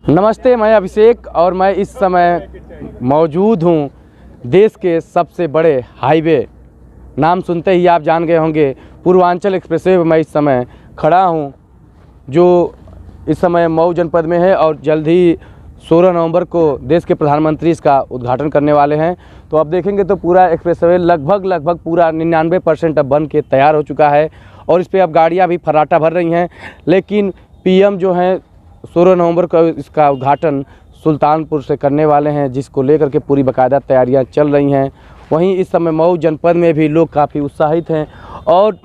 नमस्ते, मैं अभिषेक और मैं इस समय मौजूद हूँ देश के सबसे बड़े हाईवे, नाम सुनते ही आप जान गए होंगे, पूर्वांचल एक्सप्रेसवे पर मैं इस समय खड़ा हूँ, जो इस समय मऊ जनपद में है और जल्द ही 16 नवंबर को देश के प्रधानमंत्री इसका उद्घाटन करने वाले हैं। तो अब देखेंगे तो पूरा एक्सप्रेसवे लगभग पूरा 99% अब बन के तैयार हो चुका है और इस पर अब गाड़ियाँ भी फर्राटा भर रही हैं। लेकिन पीएम जो हैं 16 नवंबर को इसका उद्घाटन सुल्तानपुर से करने वाले हैं, जिसको लेकर के पूरी बाकायदा तैयारियां चल रही हैं। वहीं इस समय मऊ जनपद में भी लोग काफ़ी उत्साहित हैं और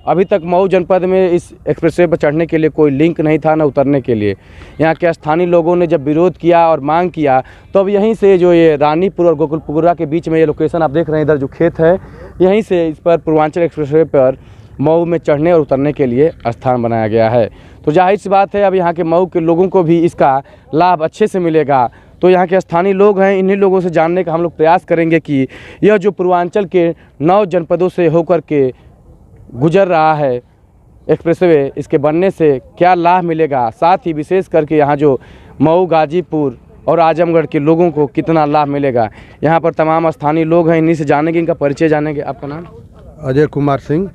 अभी तक मऊ जनपद में इस एक्सप्रेसवे पर चढ़ने के लिए कोई लिंक नहीं था, न उतरने के लिए। यहाँ के स्थानीय लोगों ने जब विरोध किया और मांग किया तो अब यहीं से जो ये रानीपुर और गोकुलपुरा के बीच में ये लोकेशन आप देख रहे हैं, इधर जो खेत है, यहीं से इस पर पूर्वांचल एक्सप्रेसवे पर मऊ में चढ़ने और उतरने के लिए स्थान बनाया गया है। तो जाहिर सी बात है अब यहाँ के मऊ के लोगों को भी इसका लाभ अच्छे से मिलेगा। तो यहाँ के स्थानीय लोग हैं, इन्हीं लोगों से जानने का हम लोग प्रयास करेंगे कि यह जो पूर्वांचल के 9 जनपदों से होकर के गुजर रहा है एक्सप्रेसवे, इसके बनने से क्या लाभ मिलेगा, साथ ही विशेष करके यहाँ जो मऊ, गाजीपुर और आजमगढ़ के लोगों को कितना लाभ मिलेगा। यहाँ पर तमाम स्थानीय लोग हैं, इन्हीं से जानेंगे, इनका परिचय जानेंगे। आपका नाम? अजय कुमार सिंह।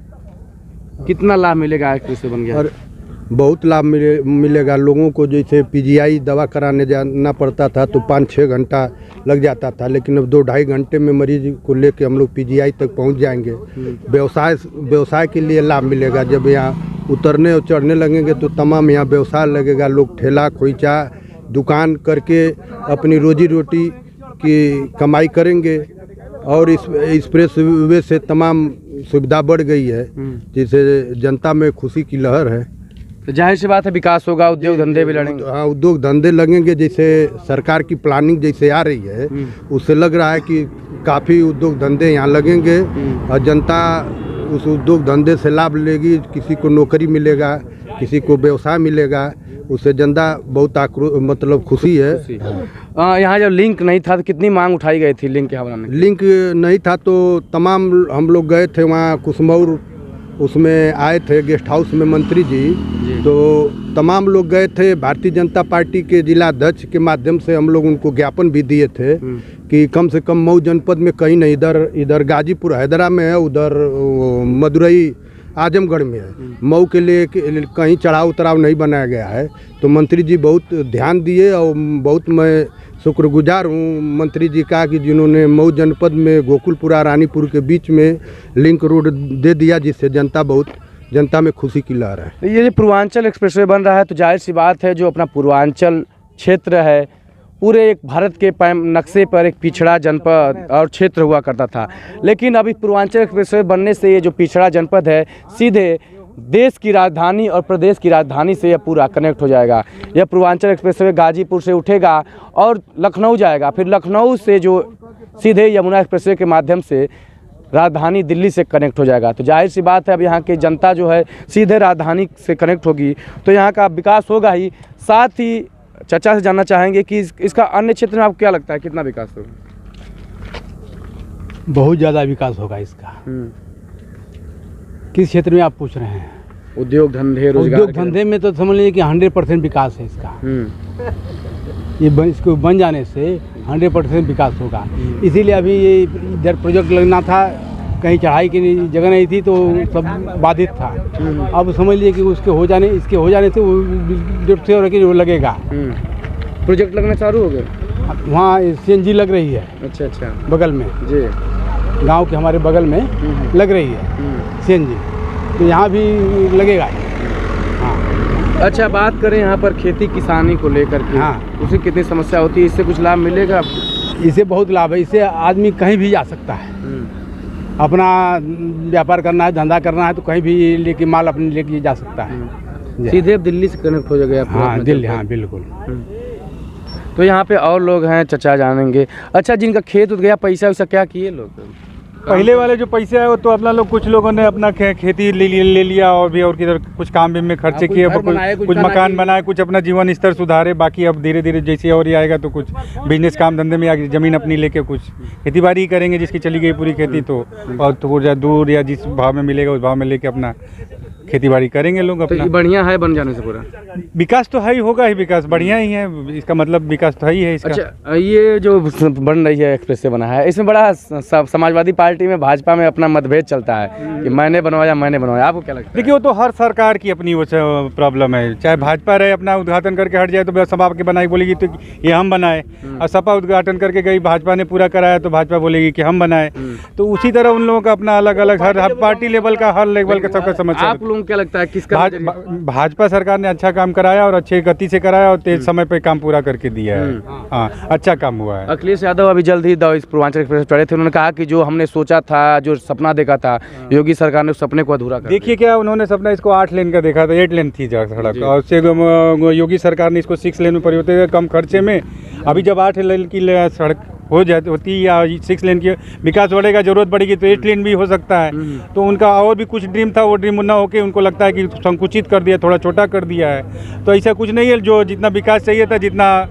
कितना लाभ मिलेगा एक्सप्रेसवे बन गया? और बहुत लाभ मिलेगा लोगों को। जैसे पीजीआई दवा कराने जाना पड़ता था तो 5-6 घंटा लग जाता था, लेकिन अब 2-2.5 घंटे में मरीज को लेके हम लोग पीजीआई तक पहुंच जाएंगे। व्यवसाय के लिए लाभ मिलेगा। जब यहाँ उतरने और चढ़ने लगेंगे तो तमाम यहाँ व्यवसाय लगेगा। लोग ठेला खोइचा दुकान करके अपनी रोजी रोटी की कमाई करेंगे और इस एक्सप्रेसवे से तमाम सुविधा बढ़ गई है, जिससे जनता में खुशी की लहर है। तो जाहिर सी बात है विकास होगा, उद्योग धंधे भी लड़ेंगे। हाँ, उद्योग धंधे लगेंगे। जैसे सरकार की प्लानिंग जैसे आ रही है उससे लग रहा है कि काफ़ी उद्योग धंधे यहाँ लगेंगे और जनता उस उद्योग धंधे से लाभ लेगी। किसी को नौकरी मिलेगा, किसी को व्यवसाय मिलेगा, उससे जनता बहुत खुशी है। यहाँ जब लिंक नहीं था तो कितनी मांग उठाई गई थी लिंक के हवाले में? लिंक नहीं था तो तमाम हम लोग गए थे वहाँ कुसमौर, उसमें आए थे गेस्ट हाउस में मंत्री जी, तो तमाम लोग गए थे। भारतीय जनता पार्टी के जिला अध्यक्ष के माध्यम से हम लोग उनको ज्ञापन भी दिए थे कि कम से कम मऊ जनपद में कहीं नहीं, इधर गाजीपुर हैदरा में है, उधर मदुरई आजमगढ़ में है, मऊ के लिए कहीं चढ़ाव उतराव नहीं बनाया गया है। तो मंत्री जी बहुत ध्यान दिए और बहुत मैं शुक्रगुजार हूँ मंत्री जी का कि जिन्होंने मऊ जनपद में गोकुलपुरा रानीपुर के बीच में लिंक रोड दे दिया, जिससे जनता में खुशी की लहर है। ये जो पूर्वांचल एक्सप्रेसवे बन रहा है तो जाहिर सी बात है जो अपना पूर्वांचल क्षेत्र है, पूरे एक भारत के नक्शे पर एक पिछड़ा जनपद और क्षेत्र हुआ करता था। लेकिन अभी पूर्वांचल एक्सप्रेसवे बनने से ये जो पिछड़ा जनपद है सीधे देश की राजधानी और प्रदेश की राजधानी से यह पूरा कनेक्ट हो जाएगा। यह पूर्वांचल एक्सप्रेसवे गाजीपुर से उठेगा और लखनऊ जाएगा, फिर लखनऊ से जो सीधे यमुना एक्सप्रेसवे के माध्यम से राजधानी दिल्ली से कनेक्ट हो जाएगा। तो जाहिर सी बात है अब यहाँ की जनता जो है सीधे राजधानी से कनेक्ट होगी तो यहाँ का विकास होगा ही। साथ ही चाचा से जानना चाहेंगे कि इसका अन्य क्षेत्र में आपको क्या लगता है कितना विकास होगा? बहुत ज़्यादा विकास होगा इसका। किस क्षेत्र में आप पूछ रहे हैं? उद्योग धंधे, रोजगार। उद्योग धंधे में तो समझ लीजिए कि 100% विकास है इसका। इसको बन जाने से 100% विकास होगा। इसीलिए अभी ये इधर प्रोजेक्ट लगना था, कहीं चढ़ाई की जगह नहीं थी तो सब बाधित था। अब समझ लीजिए कि इसके हो जाने से वो लगेगा। प्रोजेक्ट लगना चालू हो गया। वहाँ सीएनजी लग रही है। अच्छा बगल में जी, गांव के हमारे बगल में लग रही है सीएनजी, तो यहाँ भी लगेगा। हाँ। अच्छा, बात करें यहाँ पर खेती किसानी को लेकर के, हाँ, उसे कितनी समस्या होती है, इससे कुछ लाभ मिलेगा? इससे बहुत लाभ है। इससे आदमी कहीं भी जा सकता है, अपना व्यापार करना है, धंधा करना है तो कहीं भी लेके माल अपने लेके जा सकता है। सीधे दिल्ली से कनेक्ट हो जाएगा। हाँ, दिल्ली, हाँ बिल्कुल। तो यहाँ पे और लोग हैं, चचा जानेंगे। अच्छा, जिनका खेत उठ गया, पैसा वैसा क्या किए लोग? पहले वाले जो पैसे है वो तो अपना लोग, कुछ लोगों ने अपना खेती ले लिया और भी और किधर कुछ काम भी में खर्चे किए, कुछ मकान बनाए, कुछ अपना जीवन स्तर सुधारे। बाकी अब धीरे धीरे जैसे और ही आएगा तो कुछ बिजनेस काम धंधे में आगे जमीन अपनी लेके कुछ खेती बाड़ी करेंगे, जिसकी चली गई पूरी खेती तो, और तो दूर या जिस भाव में मिलेगा उस भाव में लेके अपना खेती बाड़ी करेंगे लोग तो अपना। ये बढ़िया है बन जाने से पूरा। विकास तो है ही, होगा ही विकास, बढ़िया ही है, इसका मतलब विकास तो है ही है इसका। अच्छा, ये जो बन रही है एक्सप्रेसवे बना है, इसमें बड़ा समाजवादी पार्टी में भाजपा में अपना मतभेद चलता है कि मैंने बनवाया, आपको क्या लगता है? देखिए वो तो हर सरकार की अपनी वो प्रॉब्लम है, चाहे भाजपा रहे अपना उद्घाटन करके हट जाए तो सपा के बनाई बोलेगी तो ये हम बनाए, और सपा उद्घाटन करके गई भाजपा ने पूरा कराया तो भाजपा बोलेगी कि हम बनाए। तो उसी तरह उन लोगों का अपना अलग अलग हर पार्टी लेवल का, हर लेवल का सबका समस्या। आप लोगों को क्या लगता है किसका भाजपा सरकार ने अच्छा काम कराया और अच्छे गति से कराया और तेज समय पे काम पूरा करके दिया है। हाँ, अच्छा काम हुआ है। अखिलेश यादव अभी जल्द ही इस पूर्वांचल एक्सप्रेस चढ़े थे, उन्होंने कहा कि जो हमने सोचा था, जो सपना देखा था, योगी सरकार ने उस सपने को अधूरा कर देखिए क्या उन्होंने सपना इसको 8 लेन का देखा था, 8 लेन थी सड़क, और उससे योगी सरकार ने इसको 6 लेन में परिवर्तित किया कम खर्चे में। अभी जब 8 लेन की सड़क हो जाती होती या 6 लेन की विकास बढ़ेगा, जरूरत बढ़ेगी तो 8 लेन भी हो सकता है। तो उनका और भी कुछ ड्रीम था, वो ड्रीम ना होके उनको लगता है कि संकुचित कर दिया, थोड़ा छोटा कर दिया है। तो ऐसा कुछ नहीं है, जो जितना विकास चाहिए था, जितना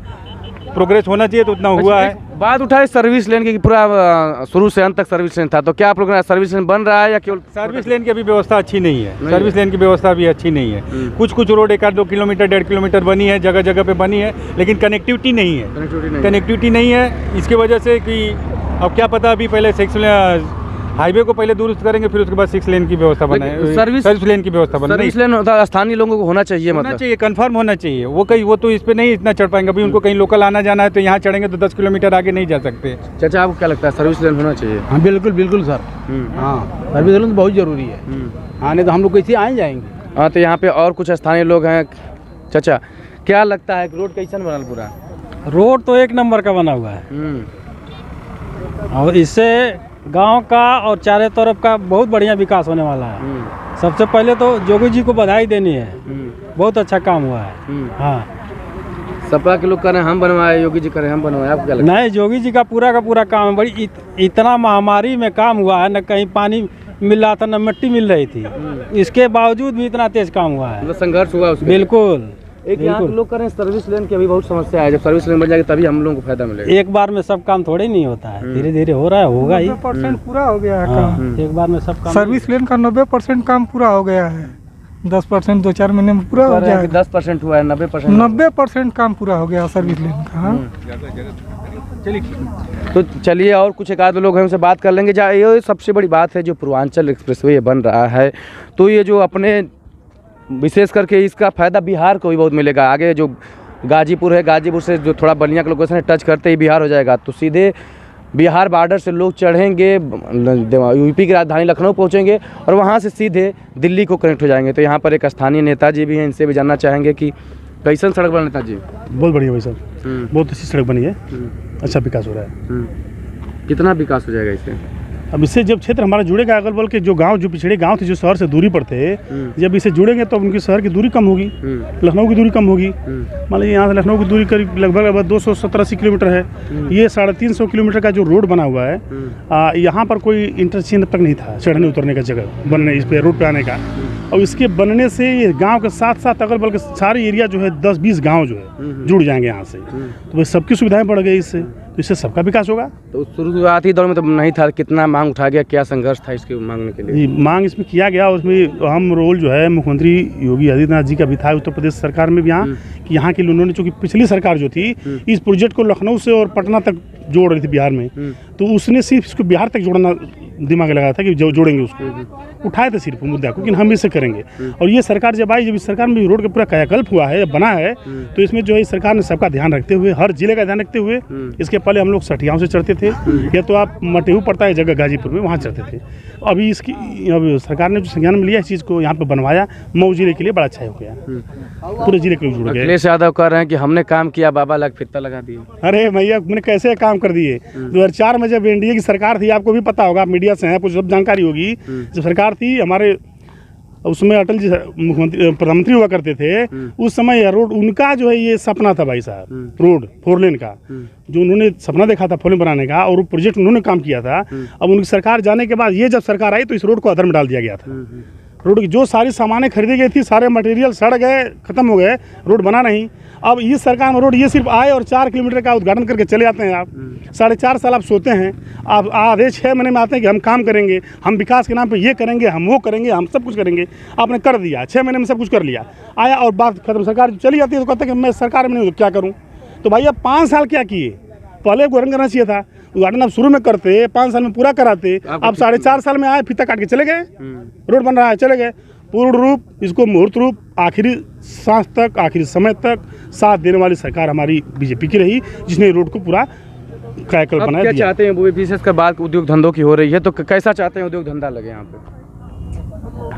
प्रोग्रेस होना चाहिए तो उतना हुआ है। बात उठाए सर्विस लेन की, पूरा शुरू से अंत तक सर्विस लेन था, तो क्या आप लोग सर्विस लेन बन रहा है या केवल सर्विस लेन की अभी व्यवस्था अच्छी नहीं है, सर्विस लेन की व्यवस्था भी अच्छी नहीं है। कुछ रोड 1-2 किलोमीटर 1.5 किलोमीटर बनी है, जगह जगह पे बनी है, लेकिन कनेक्टिविटी नहीं है। इसकी वजह से कि अब क्या पता, अभी पहले 6 हाईवे को पहले दुरुस्त करेंगे, फिर उसके बाद 6 लेन की व्यवस्था बनाए, सर्विस लेन की व्यवस्था बनाए। सर्विस लेन होता है, स्थानीय लोगों को होना चाहिए, मतलब चाहिए, कंफर्म होना चाहिए। वो तो इस पे नहीं इतना चढ़ पाएंगे। अभी उनको कहीं लोकल आना जाना है तो यहाँ चढ़ेंगे तो 10 किलोमीटर आगे नहीं जा सकते। चाचा आपको क्या लगता है, सर्विस लेन होना चाहिए? हाँ बिल्कुल बिल्कुल सर, हाँ सर्विस लेन तो बहुत ज़रूरी है। हाँ, नहीं तो हम लोग कैसे आए जाएंगे। हाँ, तो यहाँ पे और कुछ स्थानीय लोग हैं। चाचा क्या लगता है रोड कैसा बनल पूरा? रोड तो 1 नंबर का बना हुआ है और इससे गांव का और चारों तरफ का बहुत बढ़िया विकास होने वाला है। सबसे पहले तो योगी जी को बधाई देनी है, बहुत अच्छा काम हुआ है। हाँ, सपा के लोग कह रहे हैं हम बनवाए, योगी जी कह रहे हैं हम बनवाए, आपको क्या लगता है? नहीं, योगी जी का पूरा काम है। बड़ी इतना महामारी में काम हुआ है, न कहीं पानी मिल रहा था, न मिट्टी मिल रही थी, इसके बावजूद भी इतना तेज काम हुआ है, मतलब संघर्ष हुआ उसमें। बिल्कुल। एक यहाँ के लोग कह रहे हैं सर्विस लेन की अभी बहुत समस्या है, जब सर्विस लेन बन जाएगी तभी हम लोगों को फायदा मिलेगा। एक बार में सब काम थोड़े नहीं होता है, धीरे धीरे हो रहा है, होगा ही। 90% पूरा हो गया है काम। एक बार में सब काम, सर्विस लेन का 90% काम पूरा हो गया है, 10% 2-4 महीने में पूरा हो जाएगा। 10% हुआ है, 90% 90% काम पूरा हो गया सर्विस लेन का। तो चलिए और कुछ एक आध लोग हैं उनसे बात कर लेंगे। ये सबसे बड़ी बात है जो पूर्वांचल एक्सप्रेसवे ये बन रहा है, तो ये जो अपने विशेष करके इसका फ़ायदा बिहार को भी बहुत मिलेगा। आगे जो गाजीपुर है, गाजीपुर से जो थोड़ा बलिया का लोकेशन है, टच करते ही बिहार हो जाएगा, तो सीधे बिहार बॉर्डर से लोग चढ़ेंगे, यूपी की राजधानी लखनऊ पहुंचेंगे और वहां से सीधे दिल्ली को कनेक्ट हो जाएंगे। तो यहाँ पर एक स्थानीय नेताजी भी हैं, इनसे भी जानना चाहेंगे कि कैसन सड़क बना नेताजी? बहुत बढ़िया भाई साहब, बहुत अच्छी सड़क बनी है, अच्छा विकास हो रहा है। कितना विकास हो जाएगा इससे? अब इससे जब क्षेत्र हमारा जुड़ेगा, अगल बगल के जो गांव, जो पिछड़े गांव थे, जो शहर से दूरी पर थे, जब इसे जुड़ेंगे तो उनकी शहर की दूरी कम होगी, लखनऊ की दूरी कम होगी। मान लीजिए यहाँ से लखनऊ की दूरी करीब लगभग 270-80 किलोमीटर है। ये 350 किलोमीटर का जो रोड बना हुआ है, यहाँ पर कोई इंटरचेंज तक नहीं था चढ़ने उतरने का जगह बनने, इस पे रोड पे आने का। और इसके बनने से ये गाँव के साथ साथ अगल बगल के सारे एरिया जो है 10-20 गाँव जो है जुड़ जाएंगे यहाँ से, तो भाई सबकी सुविधाएं बढ़ गई इससे, तो इससे सबका विकास होगा। तो शुरुआती दौर में तो नहीं था, कितना मांग उठा गया, क्या संघर्ष था इसके मांगने के लिए? मांग इसमें किया गया, और उसमें अहम रोल जो है मुख्यमंत्री योगी आदित्यनाथ जी का भी था, उत्तर प्रदेश सरकार में भी यहाँ कि यहाँ की उन्होंने, चूँकि पिछली सरकार जो थी इस प्रोजेक्ट को लखनऊ से और पटना तक जोड़ रही थी बिहार में, तो उसने सिर्फ इसको बिहार तक जोड़ना दिमाग लगाया था कि जो जोड़ेंगे उसको, उठाए थे सिर्फ मुद्दा को कि हम इसे करेंगे। और ये सरकार जब आई, जब इस सरकार में रोड का पूरा कायाकल्प हुआ है, बना है, तो इसमें जो है इस सरकार ने सबका ध्यान रखते हुए, हर जिले का ध्यान रखते हुए, इसके पहले हम लोग सठियाओं से चढ़ते थे, या तो आप मटेहू पड़ता है जगह गाजीपुर में, वहाँ चढ़ते थे। अभी इसकी अब सरकार ने जो संज्ञान में लिया इस चीज़ को, यहाँ पे बनवाया, मऊ जिले के लिए बड़ा अच्छा हो गया, पूरे जिले के लोग जुड़ गए। अखिलेश यादव कह रहे हैं कि हमने काम किया, बाबा लग फित्ता लगा दिए। अरे भैया, मैंने कैसे काम कर दिए? 2004 में जब एनडीए की सरकार थी, आपको भी पता होगा, मीडिया से है, कुछ सब जानकारी होगी, जब सरकार थी हमारे, उसमें अटल जी मुख्यमंत्री प्रधानमंत्री हुआ करते थे, उस समय यह रोड उनका जो है ये सपना था भाई साहब, रोड 4 लेन का, जो उन्होंने सपना देखा था 4 लेन बनाने का, और वो प्रोजेक्ट उन्होंने काम किया था। अब उनकी सरकार जाने के बाद ये जब सरकार आई तो इस रोड को अधर में डाल दिया गया था, रोड की जो सारी सामानें खरीदी गई थी, सारे मटेरियल सड़ गए, ख़त्म हो गए, रोड बना नहीं। अब इस सरकार में रोड ये सिर्फ आए और 4 किलोमीटर का उद्घाटन करके चले जाते हैं। आप 4.5 साल आप सोते हैं, आप आधे 6 महीने में आते हैं कि हम काम करेंगे, हम विकास के नाम पे ये करेंगे, हम वो करेंगे, हम सब कुछ करेंगे। आपने कर दिया, 6 महीने में सब कुछ कर लिया, आया और बात खत्म। सरकार चली जाती है तो कहते हैं कि मैं सरकार में नहीं हूँ तो क्या करूँ। तो भाई अब 5 साल क्या किए, पहले उद्घाटन करना चाहिए था। उद्घाटन आप शुरू में करते, 5 साल में पूरा कराते। अब 4.5 साल में आए, फीता काट के चले गए, रोड बन रहा है, चले गए। पूर्ण रूप इसको मुहूर्त रूप आखिरी सांस तक, आखिरी समय तक साथ देने वाली सरकार हमारी बीजेपी की रही, जिसने रोड को पूरा कायाकल्प बनाया। क्या चाहते हैं वो, विशेषकर बात उद्योग धंधों की हो रही है, तो कैसा चाहते हैं उद्योग धंधा लगे यहाँ पे?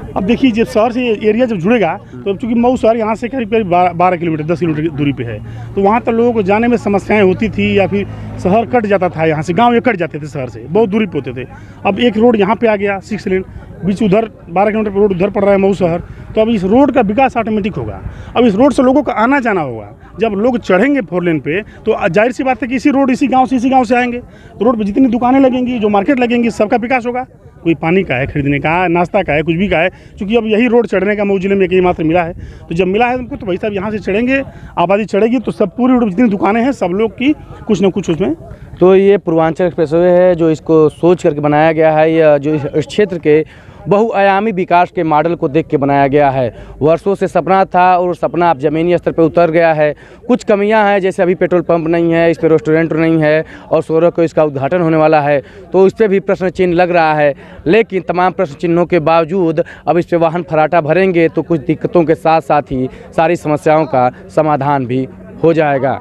अब देखिए, जब शहर से एरिया जब जुड़ेगा तो अब चूँकि मऊ शहर यहाँ से करीब 12 किलोमीटर 10 किलोमीटर की दूरी पे है, तो वहाँ तक लोगों को जाने में समस्याएं होती थी, या फिर शहर कट जाता था, यहाँ से गांव ये कट जाते थे, शहर से बहुत दूरी पे होते थे। अब एक रोड यहाँ पे आ गया 6 लेन, बीच उधर 12 किलोमीटर पर रोड उधर पड़ रहा है मऊ शहर, तो अब इस रोड का विकास ऑटोमेटिक होगा। अब इस रोड से लोगों का आना जाना होगा। जब लोग चढ़ेंगे 4 लेन पे तो जाहिर सी बात है कि इसी रोड इसी गाँव से आएंगे, तो रोड पर जितनी दुकानें लगेंगी, जो मार्केट लगेंगी, सबका विकास होगा। कोई पानी का है खरीदने का, नाश्ता का है, कुछ भी का है, क्योंकि अब यही रोड चढ़ने का मऊ जिले में एक मात्र मिला है। तो जब मिला है उनको, तो भाई साहब यहाँ से चढ़ेंगे, आबादी चढ़ेगी, तो सब पूरी रोड जितनी दुकानें हैं सब लोग की कुछ न कुछ उसमें। तो ये पूर्वांचल एक्सप्रेसवे है जो इसको सोच करके बनाया गया है, या जो इस क्षेत्र के बहुआयामी विकास के मॉडल को देख के बनाया गया है। वर्षों से सपना था और सपना अब ज़मीनी स्तर पर उतर गया है। कुछ कमियां हैं, जैसे अभी पेट्रोल पंप नहीं है, इस पर रेस्टोरेंट नहीं है, और 16 को इसका उद्घाटन होने वाला है, तो इस पर भी प्रश्न चिन्ह लग रहा है। लेकिन तमाम प्रश्न चिन्हों के बावजूद अब इस पर वाहन फराटा भरेंगे तो कुछ दिक्कतों के साथ साथ ही सारी समस्याओं का समाधान भी हो जाएगा।